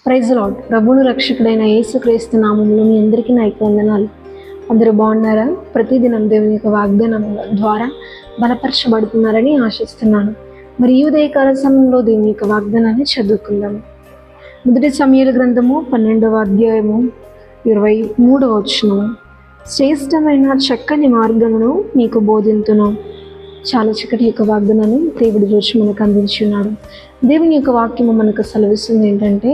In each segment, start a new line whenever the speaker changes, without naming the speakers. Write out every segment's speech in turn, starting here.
Praise lord. ప్రభువును రక్షకుడైన యేసుక్రీస్తు నామములో మీ అందరికీ నా యొక్క వందనాలు. అందరూ బాగున్నారా? ప్రతిదినం దేవుని యొక్క వాగ్దానం ద్వారా బలపరచబడుతున్నారని ఆశిస్తున్నాను. మరి ఈ ఉదయకాల సమయంలో దేవుని యొక్క వాగ్దానాన్ని చదువుకుందాము. మొదటి సమూయేలు గ్రంథము 12వ అధ్యాయము 23వ వచనం. శ్రేష్టమైన చక్కని మార్గమును నీకు బోధింతును. చాలా చక్కటి యొక్క వాగ్దానాన్ని దేవుడి రోజు మనకు అందించున్నాడు. దేవుని యొక్క వాక్యము మనకు సెలవిస్తుంది ఏంటంటే,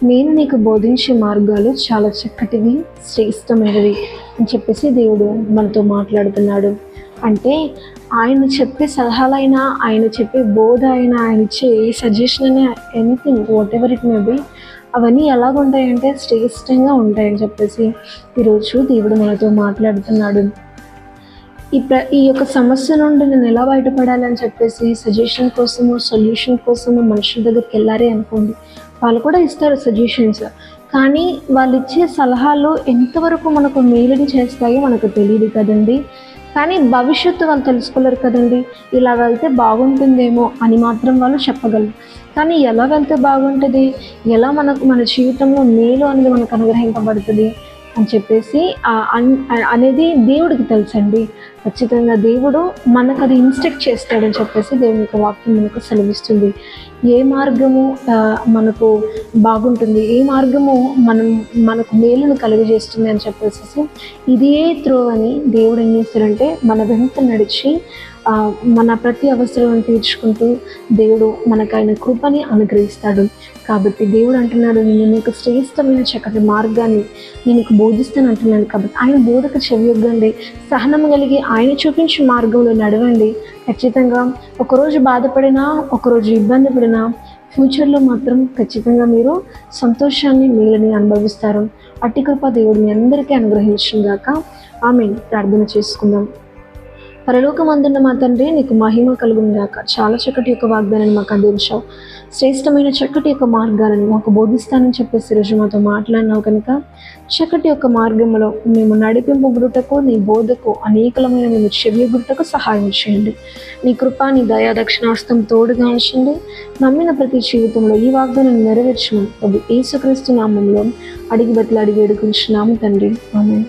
నేను నీకు బోధించే మార్గాలు చాలా చక్కటివి, శ్రేష్టమైనవి అని చెప్పేసి దేవుడు మనతో మాట్లాడుతున్నాడు. అంటే ఆయన చెప్పే సలహాలైనా, ఆయన చెప్పే బోధ అయినా, ఆయన ఇచ్చే ఏ సజెషన్ అయినా, anything what ever it may be, అవన్నీ ఎలాగుంటాయంటే శ్రేష్టంగా ఉంటాయని చెప్పేసి ఈరోజు దేవుడు మనతో మాట్లాడుతున్నాడు. ఈ యొక్క సమస్య నుండి నేను ఎలా బయటపడాలని చెప్పేసి సజెషన్ కోసము, సొల్యూషన్ కోసము మనుషుల దగ్గరికి వెళ్ళారే అనుకోండి, వాళ్ళు కూడా ఇస్తారు సజెషన్స్. కానీ వాళ్ళు ఇచ్చే సలహాలు ఎంతవరకు మనకు మేలుని చేస్తాయో మనకు తెలియదు కదండి. కానీ భవిష్యత్తు వాళ్ళు తెలుసుకోలేరు కదండి. ఇలా వెళ్తే బాగుంటుందేమో అని మాత్రం వాళ్ళు చెప్పగలరు. కానీ ఎలా వెళ్తే బాగుంటుంది, ఎలా మన జీవితంలో మేలు అనేది మనకు అనుగ్రహింపబడుతుంది అని చెప్పేసి అనేది దేవుడికి తెలుసండి. ఖచ్చితంగా దేవుడు మనకు అది ఇన్స్ట్రక్ట్ చేస్తాడని చెప్పేసి దేవుని యొక్క వాక్యం మనకు సెలవిస్తుంది. ఏ మార్గము మనకు బాగుంటుంది, ఏ మార్గము మనకు మేలును కలుగజేస్తుంది అని చెప్పేసి ఇదే త్రో అని దేవుడు ఏం చేస్తాడంటే మన వెంట నడిచి మన ప్రతి అవసరాలను తీర్చుకుంటూ దేవుడు మనకు ఆయన కృపని అనుగ్రహిస్తాడు. కాబట్టి దేవుడు అంటున్నాడు, నేను నీకు శ్రేష్టమైన చక్కటి మార్గాన్ని నేను బోధిస్తాను అంటున్నాను. కాబట్టి ఆయన బోధకు చెవియొగ్గండి, సహనం కలిగి ఆయన చూపించే మార్గంలో నడవండి. ఖచ్చితంగా ఒకరోజు బాధపడినా, ఒకరోజు ఇబ్బంది పడినా, ఫ్యూచర్లో మాత్రం ఖచ్చితంగా మీరు సంతోషాన్ని, మేలుని అనుభవిస్తారు. అట్టి కృప దేవుడు మీ అందరికీ అనుగ్రహించును గాక. ఆమేన్. ప్రార్థన చేసుకుందాం. పరలోకమందున్న మా తండ్రి, నీకు మహిమ కలుగును గాక. చాలా చక్కటి యొక్క వాగ్దానాన్ని మాకు అందించావు. శ్రేష్టమైన చక్కటి యొక్క మార్గాలను మాకు బోధిస్తానని చెప్పేసి రోజు మాతో మాట్లాడినావు కనుక చక్కటి యొక్క మార్గంలో మేము నడిపింపబడుటకు, నీ బోధకు, అనేకలమైన మేము చెవియగుటకు సహాయం చేయండి. నీ కృప, నీ దయా దక్షిణాస్తం తోడుగా ఉంచండి. నమ్మిన ప్రతి జీవితంలో ఈ వాగ్దానాన్ని నెరవేర్చమని ప్రభు యేసుక్రీస్తు నామంలో అడిగి వేడుకుంటున్నాము తండ్రి. ఆమేన్.